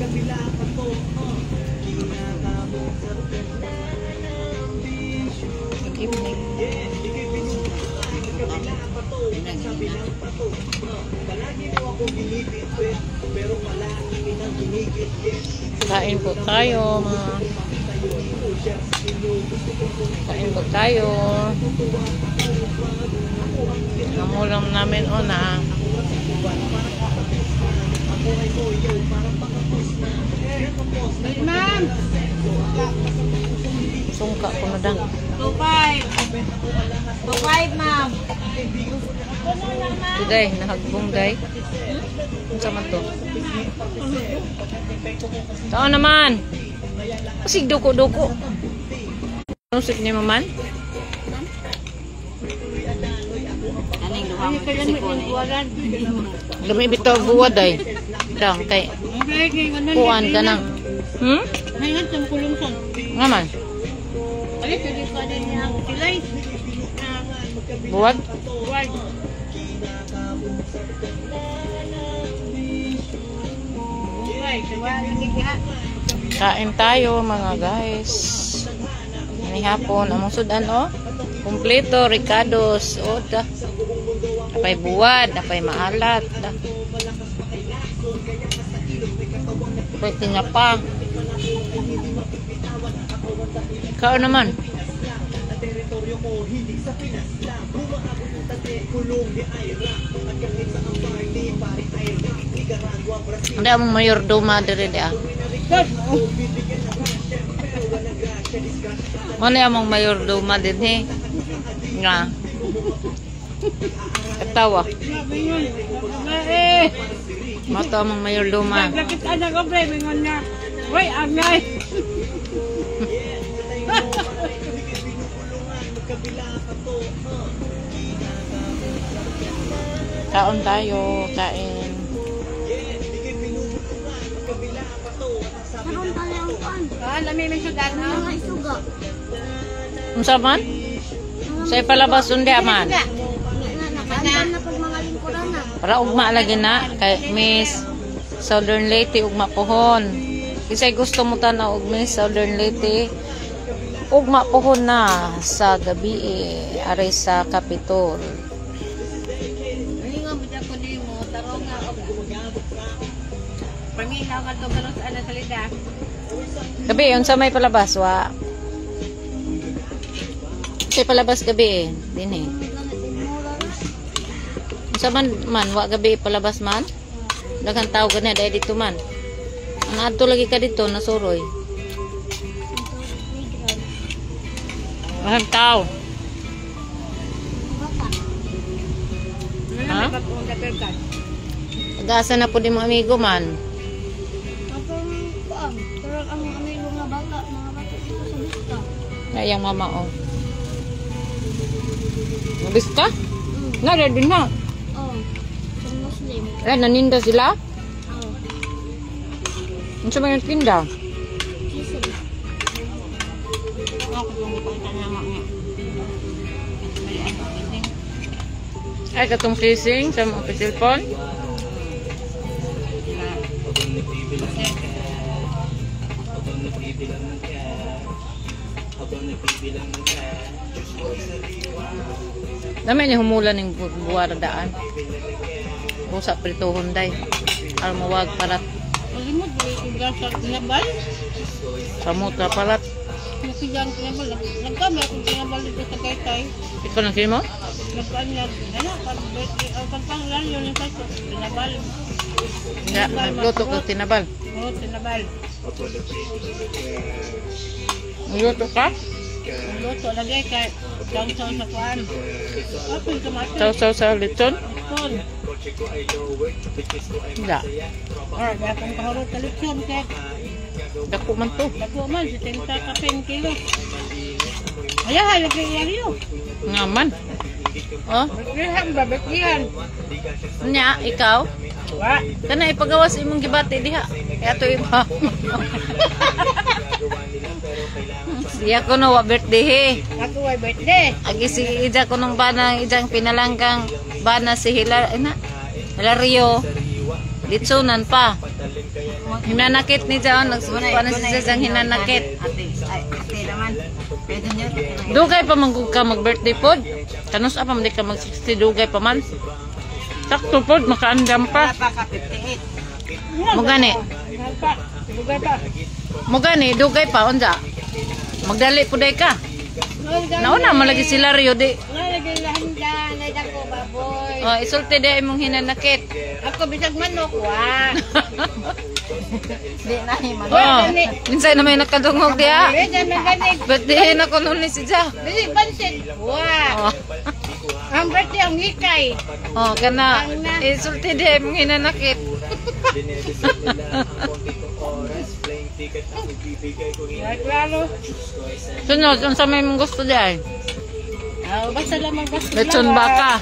Good evening. Kain po tayo, mga. Kain po tayo. Ang ulam namin una. Ma'am! Sungka ko na dang. 2.5. 2.5, ma'am. Today, nahagbong day. Ano sa man to? Tao naman. Pasig duko-duko. Nusik niya maman? Aning duha mo sikon. Dami bitaw buwad ay. Dang kay kuan ka nang. Ngayon sa kulungson. Nga man. Ay, sige pa din niya ang kilay. Buwad? Buwad. Kain tayo mga guys. Ini hapon among sudan o. Kompleto ricados o da. Apay buwad, apay maalat da. Apay tinapa. Kao naman. Hindi among mayordoma diri dia. Mana among mayordoma din he. Nga. Katawa. Mata among mayordoma. Bakit ada ko pre mingon nga. Hoy, angay. Kaon tayo, kain. Karon palauan. Lami may sudan no. Mga isuga. Unsa man? Say palabas undi man. Nakandam na pag mga lingkuran na. Para ugma lagi na kay Miss Southern Leyte ugma pohon. Kisay gusto mo tanaw og Miss Southern Leyte. Ugma pohon na sa gabi aray sa Capitol. Ani nga budya ko nimo tarong nga og paminaw nga to karon sa ana salida. Gabi unsa may palabas wa? Say palabas gabi dinhi. Unsa man wa gabi palabas man? Daghang tawo gani dai dito man. Ang adto lagi ka dito nasuroy. Daghang tawo. Ha? Pag-asa na po di mo amigo man. Kapag kuang, pero ang amigo nga bata, mga bata dito sa bista. Ayang mama o. Mabis ka? Nga, din na. Oh, sa Muslim. Naninda sila? Oh, Ano sa mga tinda? kisig. Ako kung punta na nga. Ay, katong kissing sa mga pisilpon. Dami niya humulan ng buwaradaan. Usap prituhon day. Almawag parat. Malimot ba sa tinabal? Samutra parat. Nakijang tinabal. Nagkami akong tinabal dito sa Kaytay. Ikaw nang sino mo? Nagkanyag. Ano? Pagpanglan yun yung kaso. Tinabal. Nga, nagluto ko tinabal. Oo, tinabal. Nagluto ka? Luto lagi kay saw-saw sa kuan. Apil tomato. Sausaw sa lechon? Lechon. Hindi. Or gatong kahurot sa lechon kay Dako man to. dako man si tinta ka 10 kilo. Ayahay lagi yariyo. Nga man. Oh, Bakrihan ba bakrihan? nya, ikaw? Wa. Kana ipagawas imong gibati diha. Kaya to iba. Siya ko no wa birthday. Ako ay birthday. Agi si Ija ko nung bana ijang pinalanggang bana si Hilario. Litsunan pa. Hinanakit ni John. Nagsukuan na si Jazang hinanakit. Ate naman. Pwede niyo. Dugay pa man ka mag-birthday pod. Kanus apa man di ka mag-60 dugay pa man. Sakto pod makaandam pa. Pa ka 58. Mo gani. Dugay pa. Mo gani dugay pa unsa. Magdali puday ka. Nauna man lagi sila Rio di. Nalagay lang dyan. Nalagay ko baboy. Oh, isulti di imong hinanakit. Ako bisag manok wa. Di na himan. Oh, minsan na may nakadungog diha. Pwede man ganig. Birthday na ko nun ni si Ja. Bisig pansit. Wa. Oh. Ang birthday ang hikay. Oh, kana isulti di imong hinanakit. Klaro. Sunod, unsa may mong gusto diay? Basta lamang basta. Lechon baka.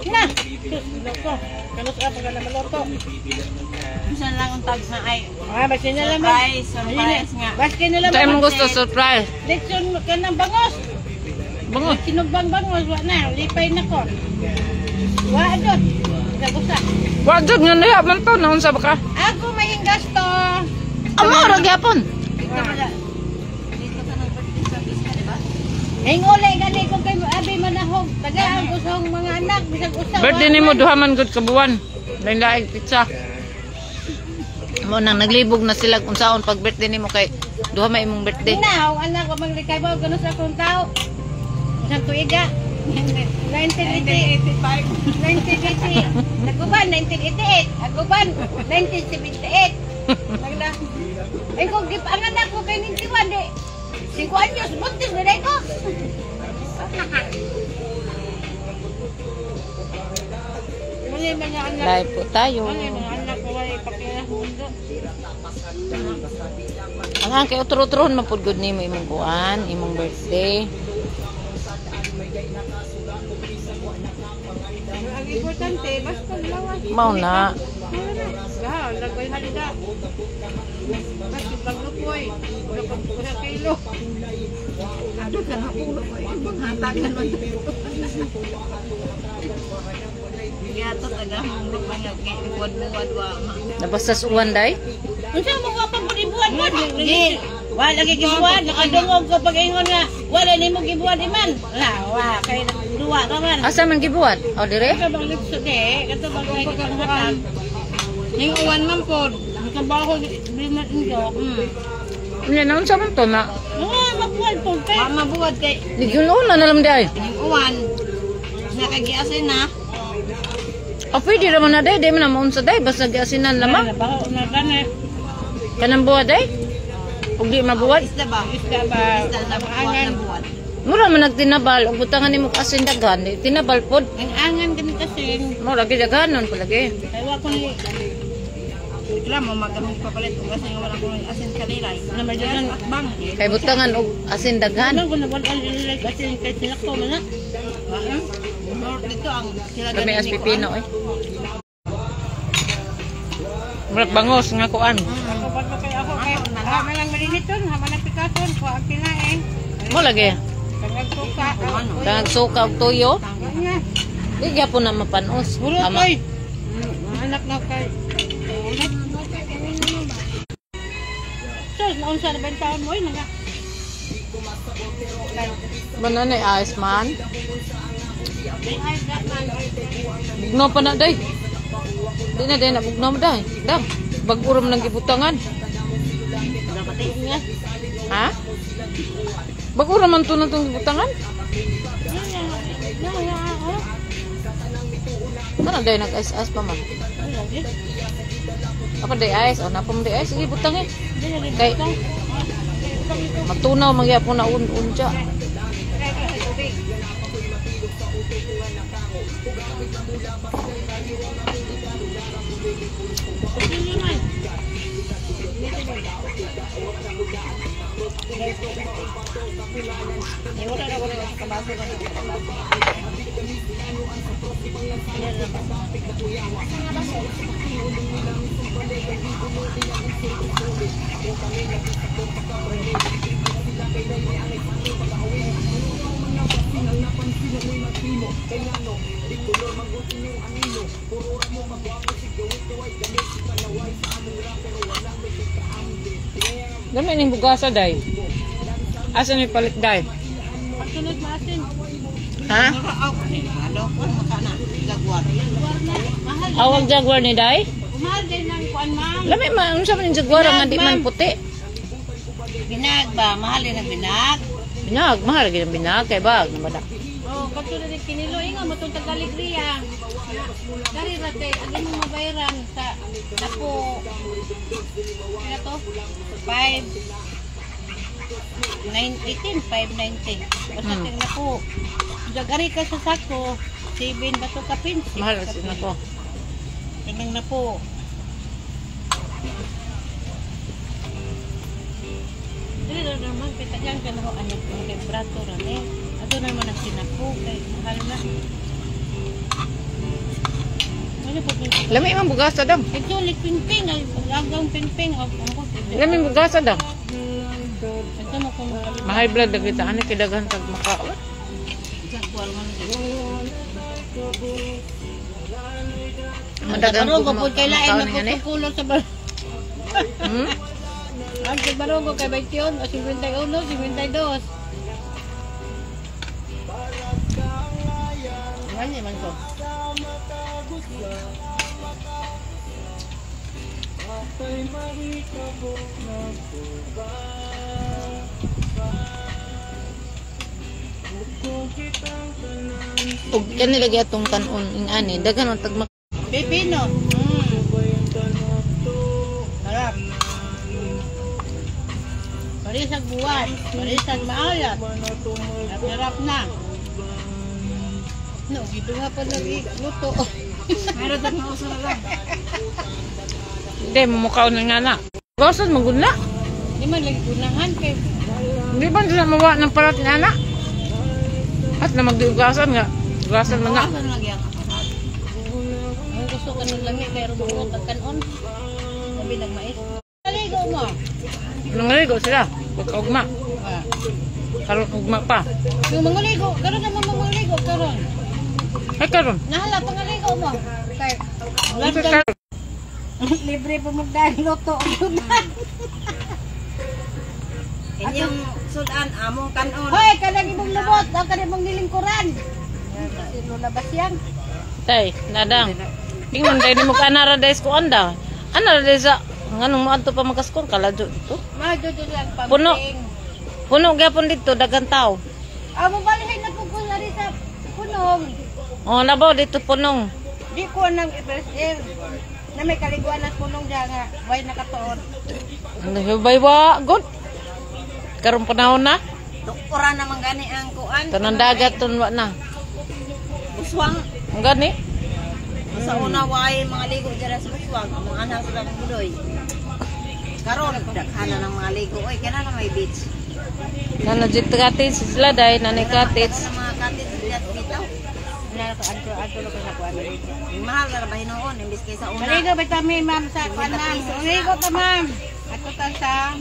Na. Loko. Kanos apa ka na maloto? Bisan lang ang tag na ay. Basta na lang. Surprise nga. Basta na lang. Kaya mong gusto surprise. Lechon ka ng bangos. Bango. Kinugbang bangos wa na. Lipay na ko. Wa adot. Nagusa. Wa jud nga niya man to naon sa baka. Ako may gasto. Amo ra gyapon. Dito ka nang birthday sa bisa, di ba? Ingolay gani ko kay abi manahog. Taga ang gustong mga anak bisag usa. Birthday nimo duha man gud ka buwan. Lain-laing pizza. Mo nang naglibog na sila kung saon pag birthday nimo kay duha may imong birthday. Now, anak ko maglikay ba gano sa akong tao. Isang tuiga. 1985. 1980. Naguban 1988. Aguban 1978. Nagla. Ay kung gipangan ako kay Nintiwan di. 5 anyos buntis na ko. Mali mga anak. Live po tayo. Mali mga anak ko ay pakilahundo. Ang kay utro-utrohon man pud gud nimo imong kuan, imong birthday. Ang importante basta lawas. Mao na. Gahal, lagay halida. Basta paglupoy. Wala pag 1 kilo. Ano ka na ulo ko? Hatagan mo. Kaya ito taga hulog man yung buwad-buwad wa. Nabasas uwan day. Unsa mo ka pag buwad mo? Di. Wala lagi gibuwad. Nakadungog ko pag ingon nga. Wala ni mo gibuwad iman. Wa. Kaya duwa ka man. Asa man gibuhat? O dire? Ito bang lipso de. Ito bang pagkakahatag. Yung uwan man po. Ang kabaho. Bimat nyo. Nya naon sa man to na. Mabuwad po. Mabuwad kay. Ligulon na nalam day. Yung uwan. Nakagiasin na. O pwede naman na day, day man na maunsa day basta giasinan lamang. Baho na gani. Kanang buhat day. Ug di mabuhat. Isda ba? Isda ba? Isda na angan. Mura man nagtinabal ug butangan nimo asin daghan, di tinabal pod. Ang angan kami kasi. Mo lagi daghanon ko lagi. Kaya ko ni. Wala mo magamit pa palit kasi wala ko ng asin kanila. Naman dyan bang. Kay butangan og asin daghan. Ano ko na wala like asin kay sinakto man na. Dito ang sila Kami as pipino eh. Murag bangos nga kuan. Ako pa kay ako kay hama lang maliniton, hama lang pikason ko ang kinain. Mo lagi. Tangag suka. Kang suka og tuyo. Nga. Di gyapon na mapanos. Burot Ama. oy. Anak na kay. Sus, naunsa na ba yung taon mo? Mga. Banana ice man. Bugno pa na day. Di na day na bugno mo day. Dam. Bag-uram ng gibutangan. Ha? Bag-uram man to na itong gibutangan? Ano day nag-ice-ice pa man? Apa day ice? O napam day ice? Sige butang eh. Kay matunaw magyapon na unja. Dami ning bugasa day. Asa ni palit day? Pagsunod maasin. Ha? Ano ko makana Jaguar. Mahal. Awag Jaguar ni day? Mahal din ng kuan ma'am. Lami man unsa man yung Jaguar nga di man puti. Binag ba? Mahal din ang binag. Binag, mahal gid ang binag kay bag na bada. Oh, katulad ng kinilo nga matong tagaligriya. Dari ra kay agi mo mabayaran sa dako. Kaya to 590 basta tingnan na po. Jagari ka sa sako 7 bato ka pin. Mahal kasi na ko. Tingnan na po. Dili na naman kita yan ka na ho anak ng kay brato ra ni. Ato naman ang sinako kay mahal na. Ano po din? Lami man bugasa daw. Actually, ping-ping. Hanggang ping-ping. Lami bugasa daw. Ito mo kung Mahay blood na kita ani kidaghan tag makaon. Jaguar man. Madagan Barugo po kay lain magkukulor sa bar. Ang barugo kay 21 o 51, 52. Ano man ko? Ug kani lagi atong kanon ing ani daghan ang tag Pipino. Harap. Parisag buwan. Parisag maalat. Harap na. No, dito nga pa nag-luto. Meron na ako sa lang. Hindi mukhaon na nga na. Gosod maguna. Di man lagi gunahan kay. Hindi ba sila mawa ng parat ni anak? At na magdiugasan nga. Ugasan na nga. Ano lang yan? Ang gusto ka ng langit kay rumulot at kanon. Sabi nagmais. Naligo mo. Nangaligo sila. Pagkaugma. Ah. Karon ugma pa. Yung mangaligo. Karon naman mangaligo. Karon. Ay karon. Nahala pangaligo mo. Kay. Unsa karon? Libre po magdahil loto. Inyong sudan among kanon. Hoy, kanang imong lubot. Ang kanang imong nilingkuran. Sino labas yan? Tay, nadang. Ingon kay nimo kanara days ko anda. Ana days sa nganong mo adto pa magaskor kaladyo dito. Majojo lang pag Puno. Puno gyapon dito dagan tao. Amo balihin na pug ari sa punong. Oh, nabaw dito punong. Di ko nang i-press na may kaliguan at punong diya nga way nakatuon. Ano hubay wa god. Karon panahon na. Ora naman gani ang kuan. Tanan dagat tun wa na. Buswang. Ang gani. Sa una way mga ligo dira sa buswang. Mga anak sa budoy. Karon daghana ng mga ligo. Oy, kana na may beach. Nanajit cottage sila dai nanay cottage. Sa mga cottage diyan bitaw. Wala ko adto ko sa kuan. Mahal na ba hinoon imbis kay sa una. Maligo ba ta mi ma'am sa kuan ma'am? Maligo ta ma'am. Ato ta sa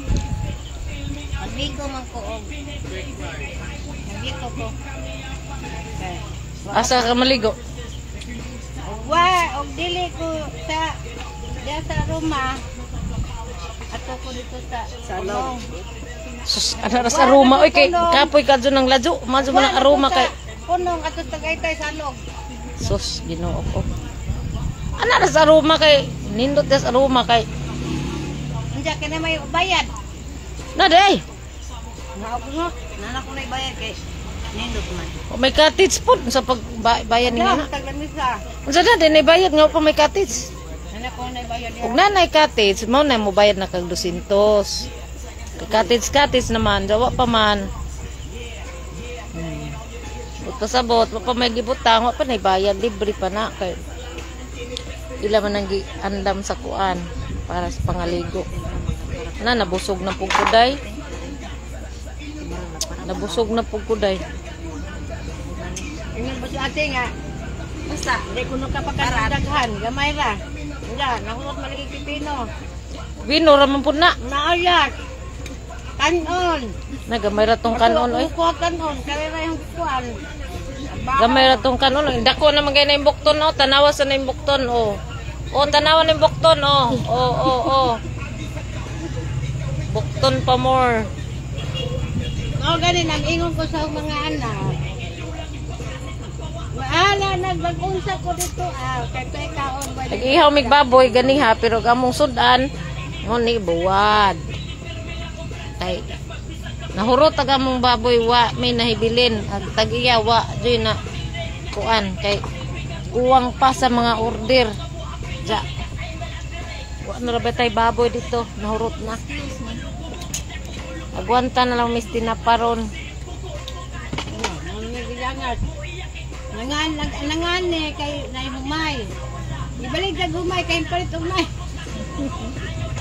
Magligo man ko og. Maligo ko. Okay. Asa ka maligo? Wa og dili ko sa diya sa Roma. Ato ko dito sa loob. Sus, ana ra sa aroma oy kay kapoy kadto ng ladyo, madyo man ang aroma kay punong ato sa Tagaytay sa loob. sus Ginoo ko. Ana ra sa aroma kay nindot des aroma kay Andiya ka na may bayad. na day. Naabot. Nana ko na ibayad kay nindot man. O may cottage pod sa pagbayan ni Ano ana. taglamisa. Unsa na din bayad nga pa may cottage. Ano ko na bayad Ug niya? nanay cottage mao na mo bayad na kag 200. Kay cottage naman dawa pa man. Ito sabot, wa pa may gibutang, wa pa nay bayad, libre pa na kay ila man ang andam sa kuan para sa pangaligo. Na nabusog na pug kuday. Nabusog na pug kuday. Ingon ba si ate nga? Basta, di ko nung kapagkadaghan, gamay ra. Wala, nakulot malagi kipino. Wino ra man pud na. Naayat. Kanon. Nagamay ra tong kanon oy. Kuha kanon. Karera yung kuhan. Gamay ra tong kanon. Dako na magay na yung bukton oh. Tanawa sa na yung bukton oh. Oh, tanawa na yung bukton oh. Oh. Bukton pa more. Ganin, ang ingon ko sa mga anak. Maala, nagbag-unsa ko dito kaya kaon ba? Nag-ihaw mig baboy ganiha pero gamong sudan mo ni buwad. Kay nahurot ta gamong baboy wa may nahibilin ag tag-iya wa joy na kuan kay kuwang pa sa mga order. Ja. Wa na ra tay baboy dito, nahurot na. Agwanta na lang misti na paron. Nangan kay naihumay. Ibalik sa gumay kay palit umay.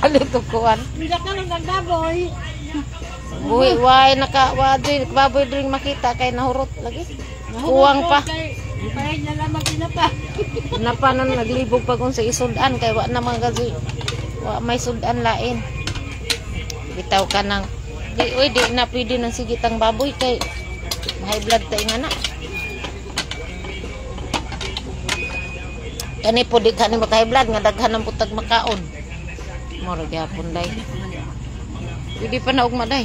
Palito kuan. Bisa ka lang nagbaboy. Buhi way nakawadri baboy dring makita kay nahurot lagi. Kuwang pa. Parang na lamang pinapa. Napanon naglibog pag sa isudan kay wa na magazi. Wa may sudan lain. Bitaw ka nang di na pwede nang sigitang baboy kay high blood ta ingana. Kani po di ka ni maka-high blood nga daghan ang putag makaon. Moro gyapon day. Pwede pa na ugma day.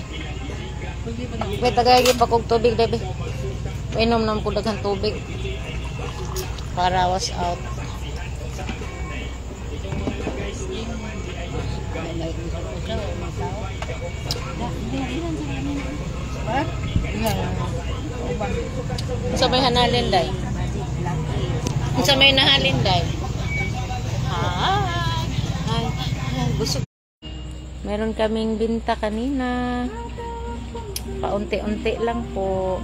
Wait tagay pa kog tubig day be. Painom nang pud daghan tubig para wash out. Sa may hanalin day. Sa may nahalin day. Ay, busog. Meron kaming binta kanina. Paunti-unti lang po.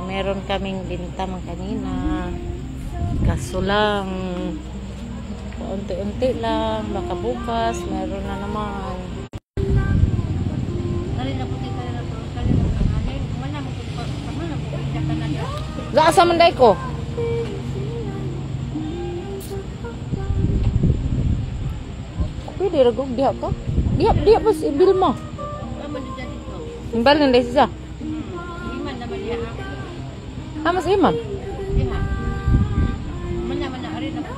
Meron kaming binta man kanina. Kaso lang paunti-unti lang. Baka bukas meron na naman. Gaasa man day ko. Pwede ragog diha ka. Diha pas ibil mo. Imbal na day siya. Iman naman niya. Mas iman. Iman. Mana ari na.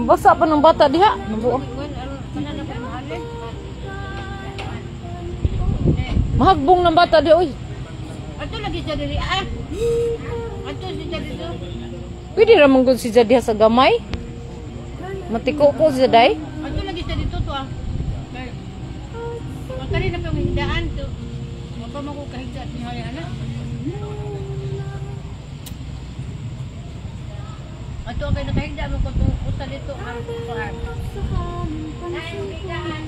Basa pa ng bata diha. Nabuo. Mahagbong ng bata di oy. Ato lagi sa diri Ato si diri. Pwede ra man gud si diha sa gamay. Matiko ko si day. Ato lagi sa dito to Kay magkali na pang hindaan to. Mapa mo ko kahigda ni hoy ana. Ato kay nakahigda mo ko tong usa dito ang kuan. Ay higdaan.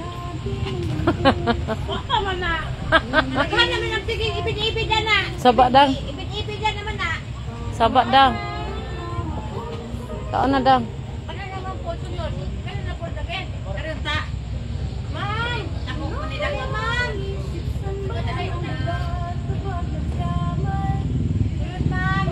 Wala man na. Naghan naman ang tiging ibid-ibid na. Sabak dang. Ibid-ibid naman na. Sabak dang. Taon na dang. Ano naman po sunod? Kano na po lagi? Karenta. Ma'am! Ako po nila ko, ma'am! Madalay ko na. Sunod, ma'am!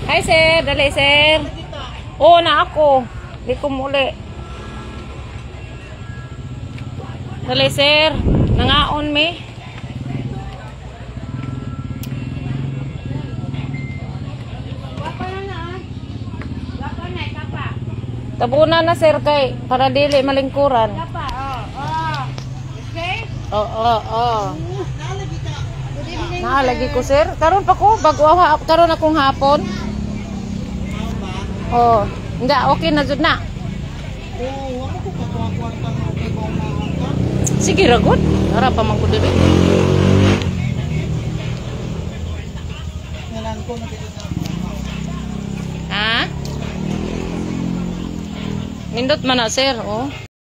Hi sir, dali sir. Oo na ako. Di ko muli. Dali sir, nangaon me. Wapa na na, Wapa na, kapa. Tabunan na sir kay para dili malingkuran. Kapa, Okay? Oo. Good evening. Naalagi ko sir. Karon pa ko bago karon akong hapon. Oh, hindi okay na jud na. Oo, ako ko kwarta na okay ko na. Sige ra gud. Ara pa man ko diri. Ngalan ko na dito. Ha? Nindot man na sir, oh.